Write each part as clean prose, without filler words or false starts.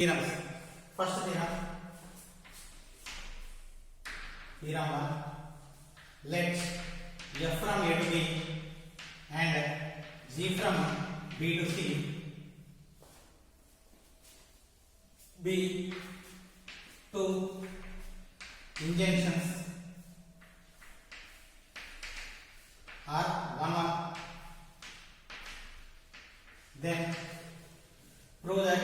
Theorems. First theorem. Theorem 1. Let f from A to B and g from B to C be two injunctions or one. Then prove that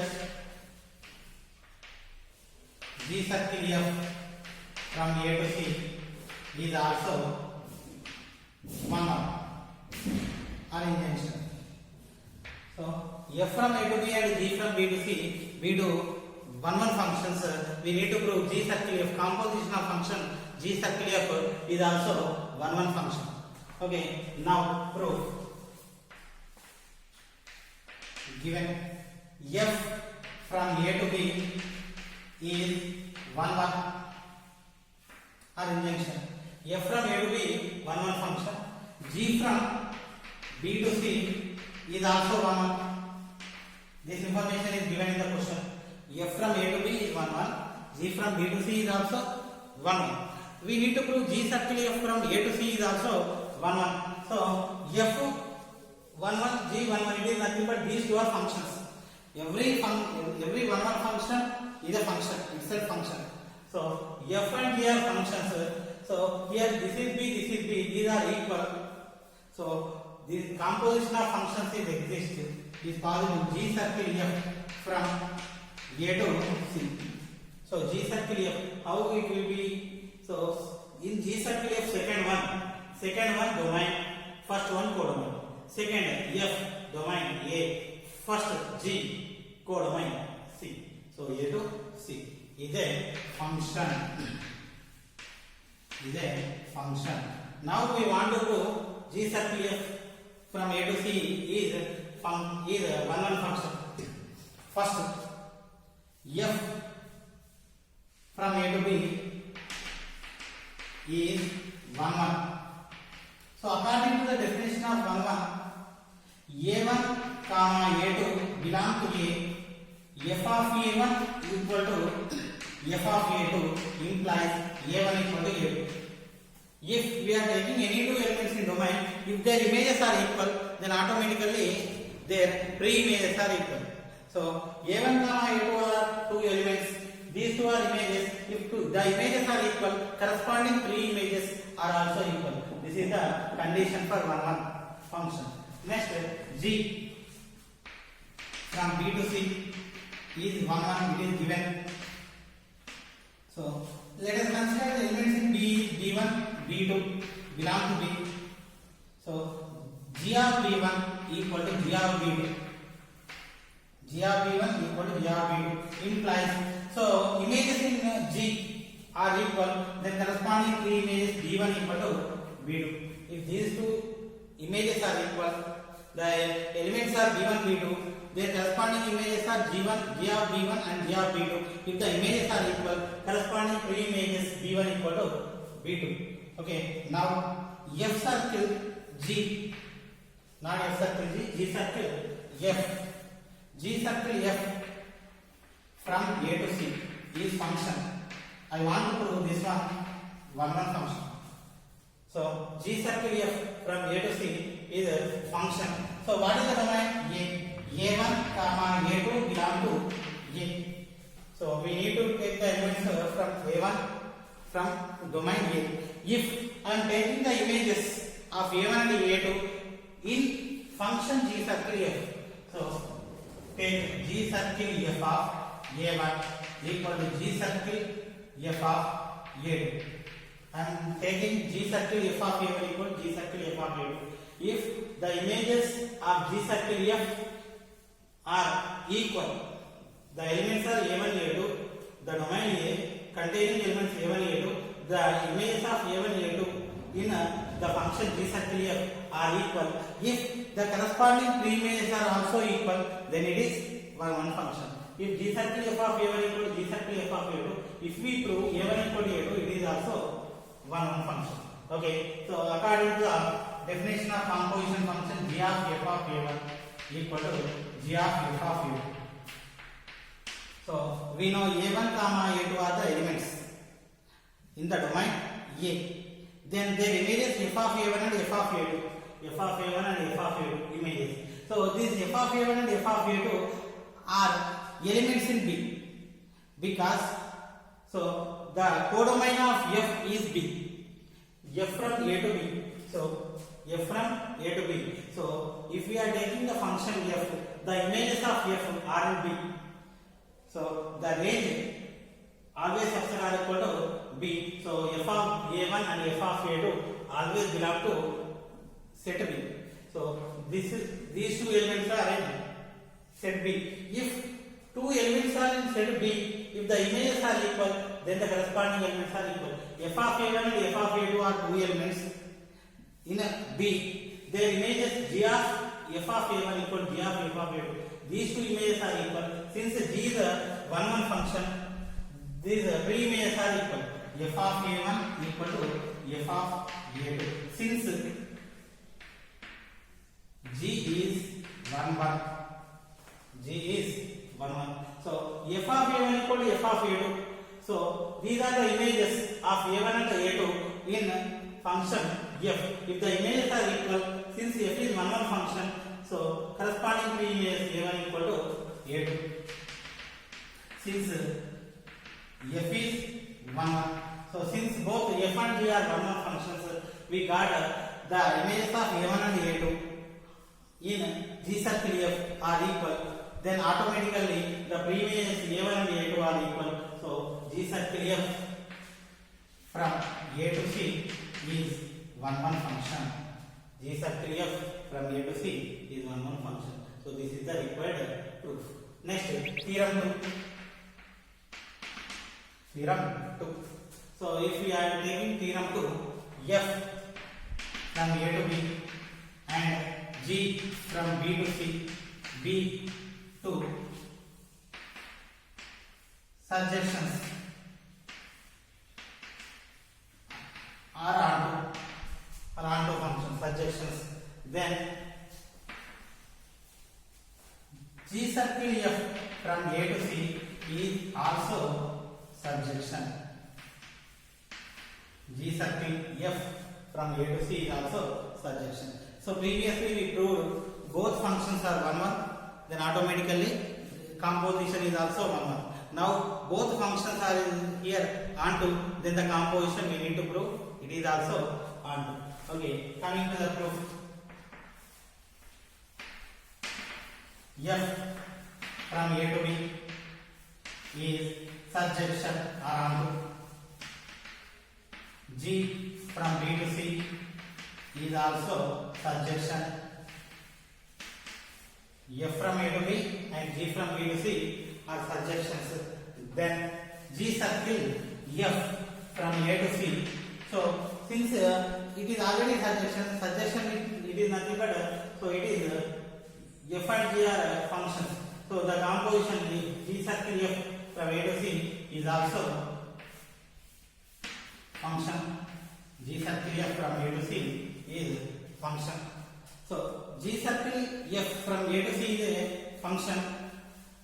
G circle F from A to C is also one or injunction. So F from A to B and G from B to C, we do one functions. We need to prove G circle F composition of function G circle F is also one function. Okay, now prove. Given F from A to B is one or injunction. F from A to B one function. G from B to C is also one. This information is given in the question. F from A to B is one. G from B to C is also one. We need to prove G circle F from A to C is also one. So F 1 G 1 it is nothing but these two are functions. Every one function is a function, itself function. So F and G are functions. So here this is B, these are equal. So this composition of functions is exist. Is possible. G circle F from A to C. So G circle F, how it will be? So in G circle F, second one domain, first one codomain. Second F domain A, first G codomain C. So A to C is a function. Now we want to prove G circle F from A to C is one function. First F from A to B is one. So according to the definition of A1 comma A2 belong to A. F of A1 equal to F of A2 implies A1 equal to A2. If we are taking any two elements in domain, if their images are equal, then automatically their pre-images are equal. So A1 comma A2 are two elements. These two are images. If the images are equal, corresponding pre-images are also equal. This is the condition for one function. Next, G from B to C is one. It is given. So let us consider the elements in B1, B2 belong to B. So G of B1 equal to G of B2. G of B1 equal to G of B2 implies, so images in G are equal, then corresponding three images B1 equal to B2. If these two images are equal, the elements are B1, B2, their corresponding images are G1, G of B1 and G of B2. If the images are equal, corresponding three images B1 equal to B2. Okay, now F circle G, not F circle G circle F. G circle F from A to C is function. I want to prove this one function. So G circle F from A to C is a function. So what is the domain? A. A1 comma A2 belong to A. So we need to take the elements from A1 from domain A. If I am taking the images of A1 and A2 in function G circle F, so take G circle F of A1 equal to G circle F of A2. I am taking G circle F of A1 equal to G circle F of A2. If the images of G circle F are equal, the elements are A1, A2, the domain A containing elements A1, A2, the images of A1, A2 in the function G circle F are equal. If the corresponding three images are also equal, then it is one function. If G circle F of A1 equal to G circle F of A2, if we prove A1 equal to A2, it is also one function. Okay, so according to the definition of composition function, G of F of A1 equal to G of F of A2. So we know A1 comma A2 are the elements in the domain A. Then their images f of A1 and f of A2. F of A1 and f of A2 images. So these f of A1 and f of A2 are elements in B because so the codomain of f is B. F from A to B. So f from A to B. So if we are taking the function f, the images of f are in B. So the range always x are equal to B. So f of A1 and f of A2 always belong to set B. So these two elements are in set B. If two elements are in set B, if the images are equal, then the corresponding elements are equal. F of A1 and f of A2 are two elements in B. Their images g of f of A1 equal to g of f of A2. These two images are equal. Since g is a one function, these three images are equal. F of A1 equal to f of A2. Since g is 1, g is 1, so f of A1 equal to f of A2. So these are the images of A1 and A2 in function f. If the images are equal, since f is 1 function, so corresponding three images A1 equal to A2. Since f is 1, so since both f and g are 1 functions, we got the images of A1 and A2 in G circle f are equal. Then automatically the pre-images A1 and A2 are equal. So G circle f from A to C is 1 function. G circle f from A to C is 1 function. So this is the required proof. Next, theorem 2. Theorem 2. So if we are taking theorem 2, f from A to B and G from B to C, B to surjections are onto functions, surjections. Then G circle f from A to C is also surjection. G circle f from A to C is also surjection. So previously we proved both functions are 1, then automatically composition is also 1. Now both functions are in here onto, then the composition we need to prove it is also onto. Okay, coming to the proof. F from A to B is surjection or onto. G from B to C is also surjection. F from A to B and G from B to C are surjections. Then G circle F from A to C. So since it is already surjection, it is nothing but so it is f and g are functions. So the composition G circle f from A to C is also function. G circle f from A to C is function. So G circle f from A to C is a function.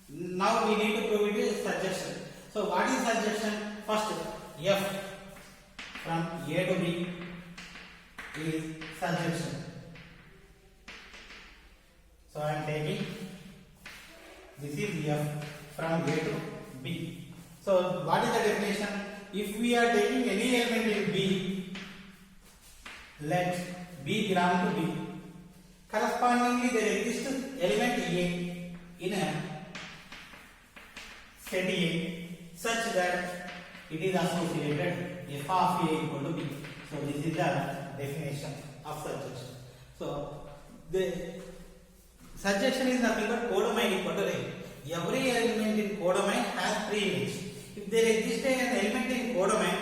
Now we need to prove it is surjection. So what is surjection? First, f from A to B is surjection. So I am taking this is f from A to B. So what is the definition? If we are taking any element in B, let B belong to B. Correspondingly, there exists element A in a set A such that it is associated f of A equal to B. So this is the definition of surjection. So the surjection is nothing but codomain equal to range. Every element in codomain has pre-image. If there exists an element in codomain,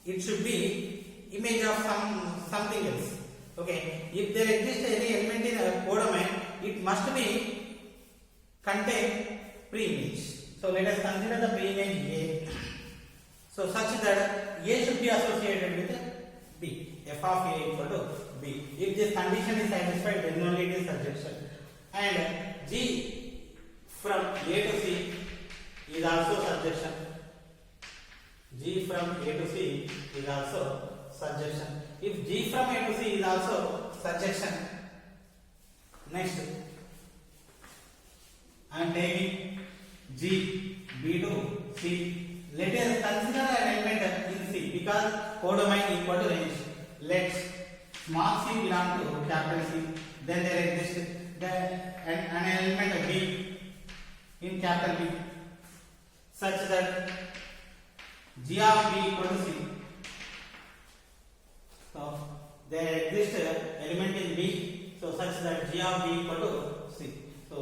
it should be image of something else. Okay. If there exists any element in a codomain, it must be contain pre-image. So let us consider the pre-image A. So such that A should be associated with B. F of A equal to B. If this condition is satisfied, then only it is surjection. And G from A to C is also surjection. G from A to C is also surjection. If G from A to C is also surjection, next I am taking G, B to C. Let us consider an element in C because codomain equal to range. Let small c belong to capital C. Then there exists an element B in capital B such that G of B equal to C. So there exists element in B, so such that G of B equal to C. So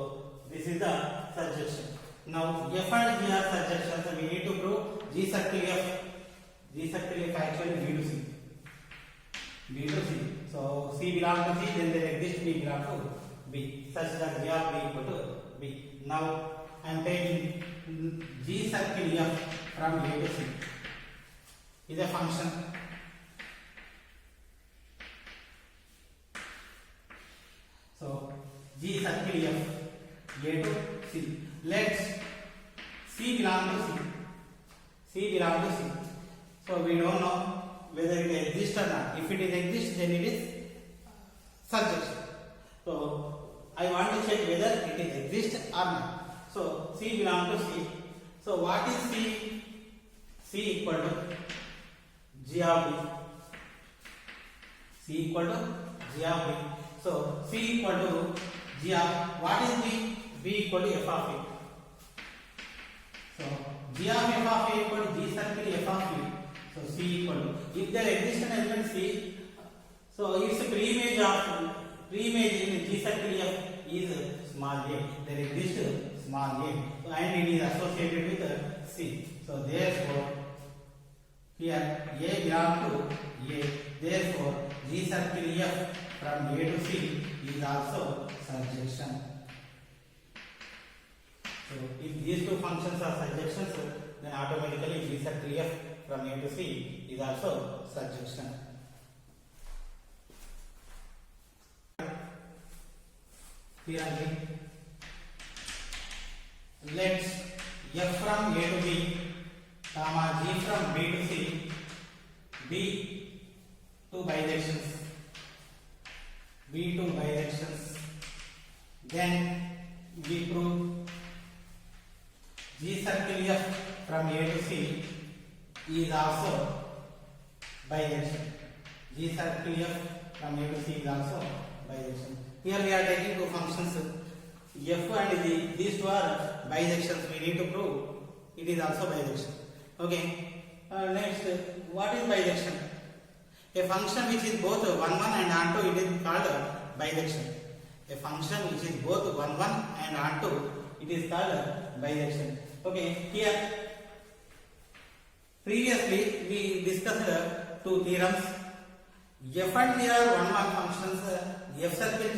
this is the surjection. Now F and G are surjection, so we need to prove G circle F. G circle F actually B to C. B to C. So C belongs to C, then there exists B belongs to B, such that G of B equal to B. Now I am taking G circle F from A to C. Is a function. So G circle F A to C. Let C belong to C. C belong to C. So we don't know whether it exists or not. If it exists, then it is surjection. So I want to check whether it exists or not. So C belongs to C. So what is C? C equal to G of B. C equal to G of B. So C equal to G of what is B? B equal to F of A. So G of F of A equal to G circle F of A. So C equal to, if there exists an element C, so its preimage in G circle F is small a. There exists small a, and it is associated with C. So therefore here A belongs to A. Therefore G circle F from A to C is also surjection. So if these two functions are surjections, then automatically G circle F from A to C is also surjection. Theorem. Let F from A to B, comma G from B to C be two bijections. Be two bijections. Then we prove G circle F from A to C is also bijection. G circle F from A to C is also bijection. Here we are taking two functions F and these two are bijections. We need to prove it is also bijection. Okay. Next, what is bijection? A function which is both 1 1 and onto, it is called bijection. A function which is both 1 1 and onto, it is called bijection. Okay. Here previously we discussed two theorems. F and G are 1 1 functions. F circle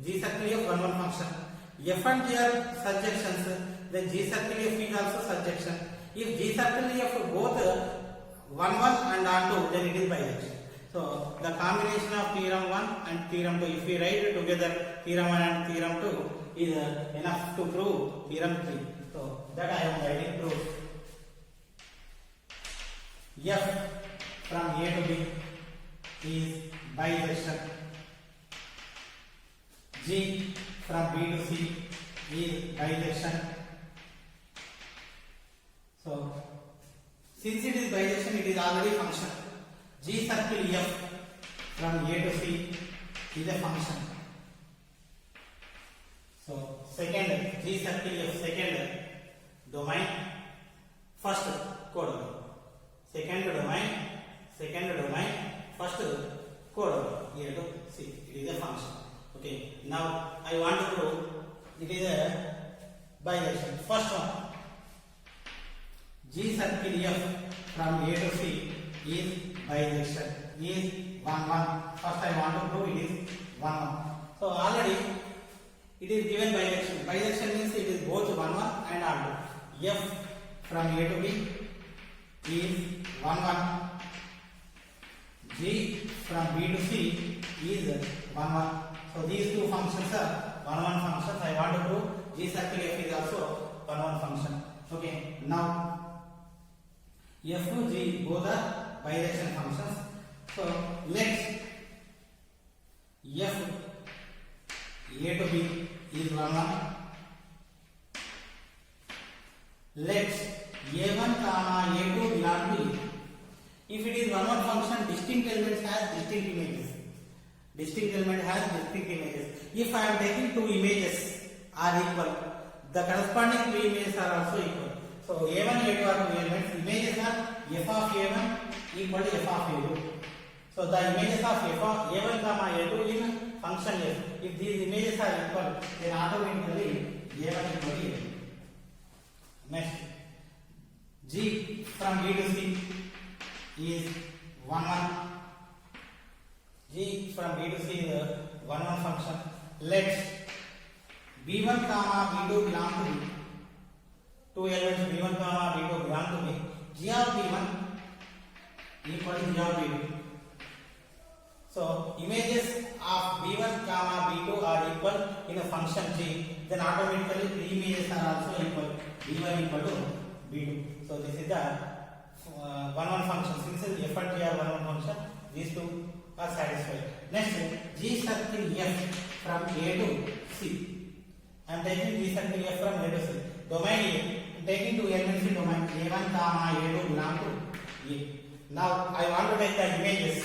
G circle F 1 1 function. F and G are surjections. Then G circle F is also surjection. If G circle F both 1 1 and onto, then it is bijection. So the combination of theorem 1 and theorem 2, if we write together theorem 1 and theorem 2, is enough to prove theorem 3. So that I am writing proof. F from A to B is bijection. G from B to C is bijection. So since it is bijection, it is already function. G circle F from A to C is a function. So second G circle F, second domain, first codomain. Second domain, first codomain. A to C. It is a function. Okay. Now I want to prove it is a bijection. First one, G circle F from A to C is bijection. Is 1 1. First I want to prove it is 1 1. So already it is given bijection. Bijection means it is both 1 1 and onto. F from A to B is 1 1. G from B to C is 1 1. So these two functions are 1 1 functions. I want to prove G circle F is also 1 1 function. Okay, now f to g both are bidirectional functions. So let f a to b is 1 1. Let a1 comma a2 belong to e. If it is 1 1 function, distinct elements has distinct images. Distinct element has distinct images. If I am taking two images are equal, the corresponding two images are also equal. So a1 a2 are two elements. Images are f of a1 equal to f of a2. So the images of f of a1 comma a2 in function f. If these images are equal, then automatically a1 equal to a2. Next, g from b to c is 1 1. G from b to c is a 1 1 function. Let b1 comma b2 belong to b. Two elements b1 comma b2 belong to b. G of b1 equal to g of b2. So images of b1 comma b2 are equal in a function g. Then automatically the images are also equal. b1 equal to b2. So this is the 1 1 function. Since f and g are 1 1 function, these two are satisfied. Next, g circle f from a to c. I am taking g circle f from a to c. Domain a. I am taking two elements in domain a1 comma a2 belong to a. Now I want to take the images.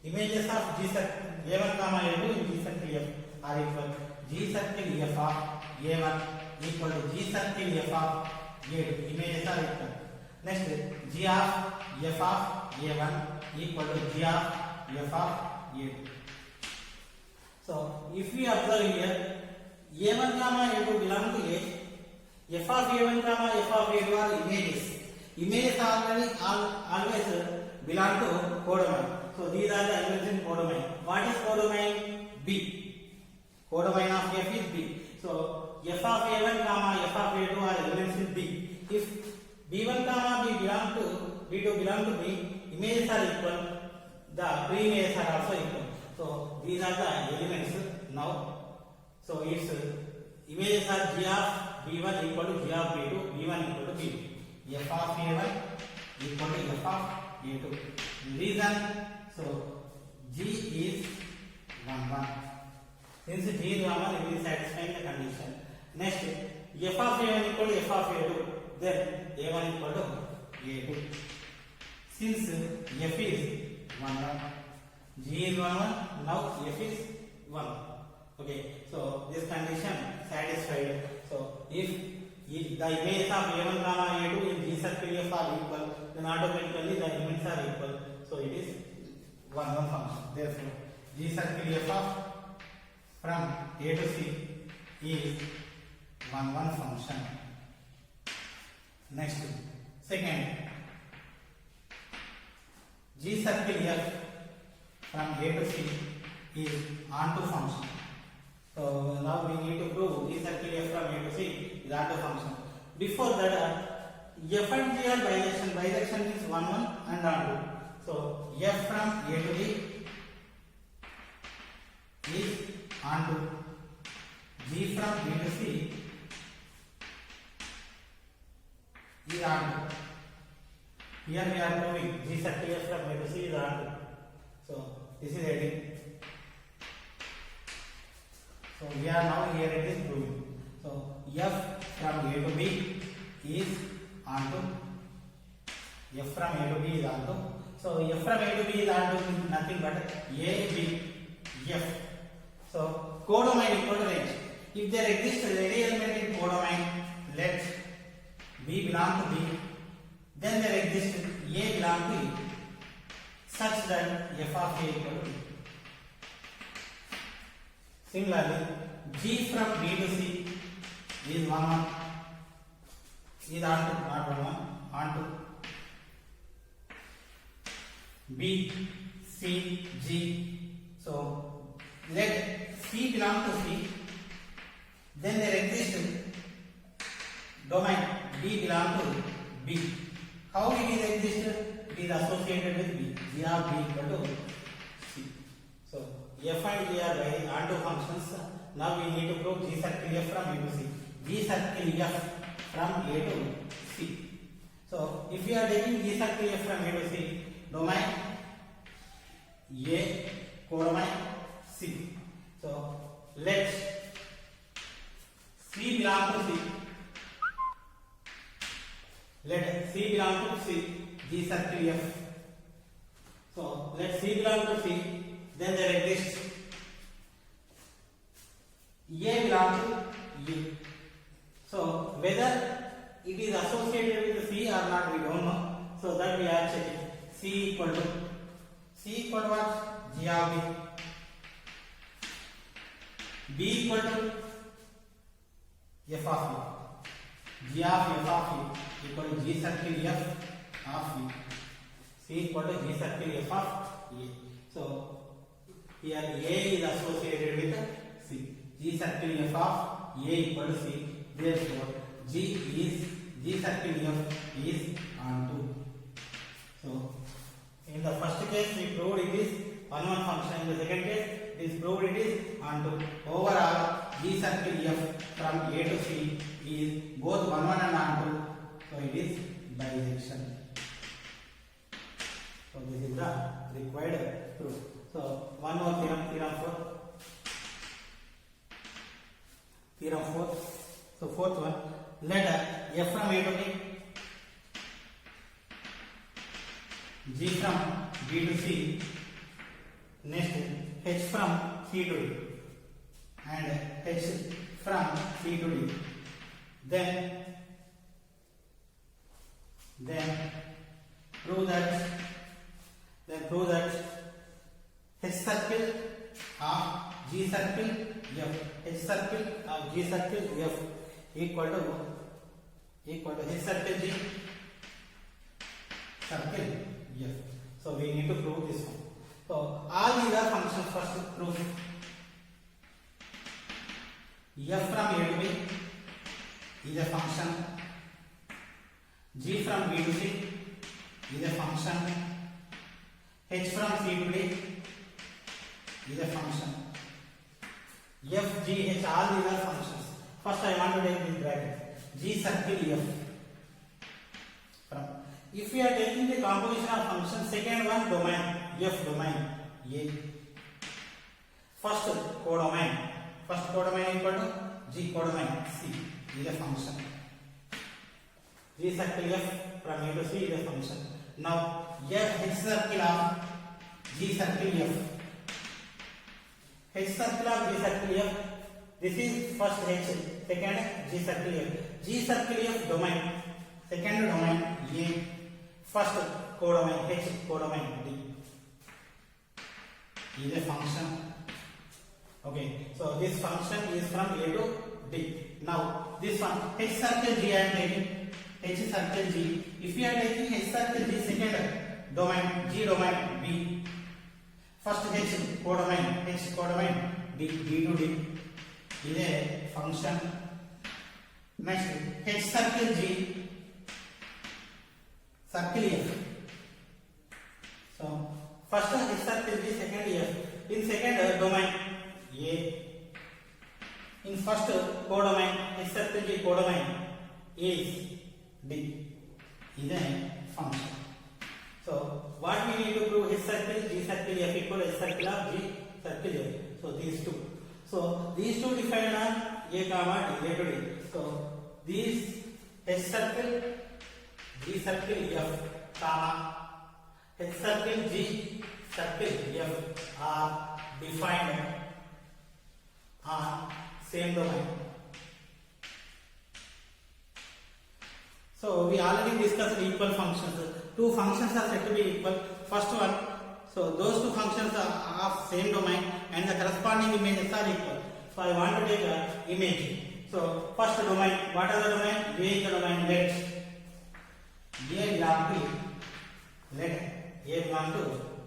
Images of g circle a1 comma a2 in g circle f are equal. G circle f of a1 equal to g circle f of a2. Images are equal. Next, g of f of a1 equal to g of f of a2. So if we observe here, a1 comma a2 belong to a. F of a1 comma f of a2 are images. Images always belong to codomain. So these are the elements in codomain. What is codomain? B. Codomain of f is B. So f of a1 comma f of a2 are elements in B. If b1 comma b belong to b2 belong to b, images are equal. The pre-images are also equal. So these are the elements now. So its images are g of b1 equal to g of b2, b1 equal to b2. F of a1 equal to f of a2. Reason, so g is 1 1. Since g is 1 1, it is satisfying the condition. Next, f of a1 equal to f of a2, then a1 equal to a2. Since f is 1 1, g is 1 1, now f is 1. Okay, so this condition satisfied. So if the images of a1 comma a2 in g circle f are equal, then automatically the elements are equal. So it is 1 1 function. Therefore, g circle f of from a to c is 1 1 function. Next, second, g circle f from a to c is onto function. So now we need to prove g circle f from a to c is onto function. Before that, f and g are bijection. Bijection means 1 1 and onto. So f from a to b is onto. G from b to c is onto. Here we are proving g circle f from a to c is onto. So this is heading. So we are now here it is proving. So f from a to b is onto. F from a to b is onto. So f from a to b is onto means nothing but a, b, f. So codomain equal to range. If there exists any element in codomain, let b belong to b, then there exists a belong to e, such that f of a equal to b. Similarly, g from b to c is 1 1, is onto, not 1 1, onto. B, C, G. So let C belong to C, then there exists domain B belong to B. How it is existed? It is associated with B. G of B equal to C. So f and g are onto functions. Now we need to prove g circle f from a to c. G circle f from A to C. So if you are taking G circle F from A to C, domain A, codomain C. So let C belong to C. Let C belong to C, G circle F. So let C belong to C, then there exists A belong to A. So whether it is associated with C or not, we don't know. So that we are checking. C equal to what? G of B. B equal to F of E. G of F of E equal to G circle F of E. C equal to G circle F of E. So here A is associated with C. G circle F of A equal to C. Therefore G circle F is onto. So in the first case we proved it is one function. In the second case it is proved it is onto. Overall G circle F from A to C is both one and onto. So it is bijection. So this is the required proof. So one more theorem, theorem 4. So fourth one, let F from A to B, G from B to C, next H from C to D, and H from C to D. Then prove that H circle of G circle F, H circle of G circle F equal to H circle G circle F. So we need to prove this one. So all these are functions. First proof. F from A to B is a function. G from B to C is a function. H from C to D is a function. F, G, H, all these are functions. First I want to take this bracket. G circle F. From. If we are taking the composition of functions, second one domain, F domain A. First codomain. First codomain equal to G codomain C is a function. G circle F from A to C is a function. Now H circle of G circle F. H circle of G circle F. This is first H, second G circle F. G circle F domain, second domain A, first codomain H, codomain D is a function. Okay, so this function is from A to D. Now this one H circle G I am taking. H circle G. If you are taking H circle G, second domain G domain B, first H codomain D, D to D is a function. Next H circle G circle F. So first H circle G, second F. In second domain A. In first codomain H circle G codomain is D is a function. So what we need to prove? H circle G circle F equal to H circle of G circle F. So these two. So these two defined are A comma D, A to D. So these H circle G circle F comma H circle G circle F are defined on same domain. So we already discussed equal functions. Two functions are said to be equal. First one, so those two functions are of same domain and the corresponding images are equal. So I want to take an image. So first domain, what are the domain? A is the domain. Let A belong to let A belong to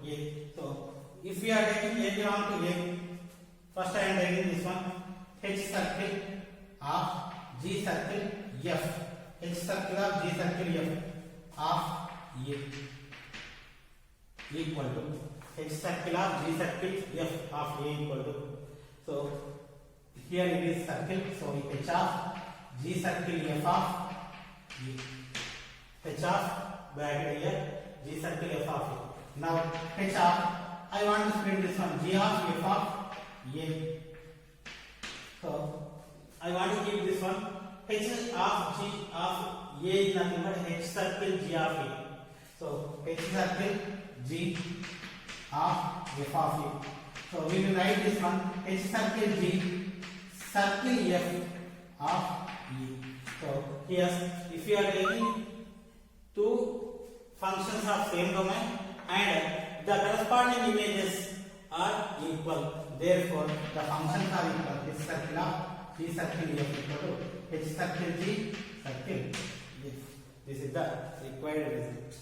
A. So if we are taking A belong to A, first I am taking this one, H circle of G circle F. H circle of G circle F of A equal to H circle of G circle F of A equal to. So here it is circle. So H of G circle F of H of bracket here G circle f of A. Now H of I want to split this one G of f of A. So I want to keep this one H of G of A is nothing but H circle G of A. So H circle G of f of A. So we will write this one H circle G circle f of E. So here if you are taking two functions of same domain and the corresponding images are equal, therefore the functions are equal. H circle of G circle f equal to H circle G circle f. This is the required result.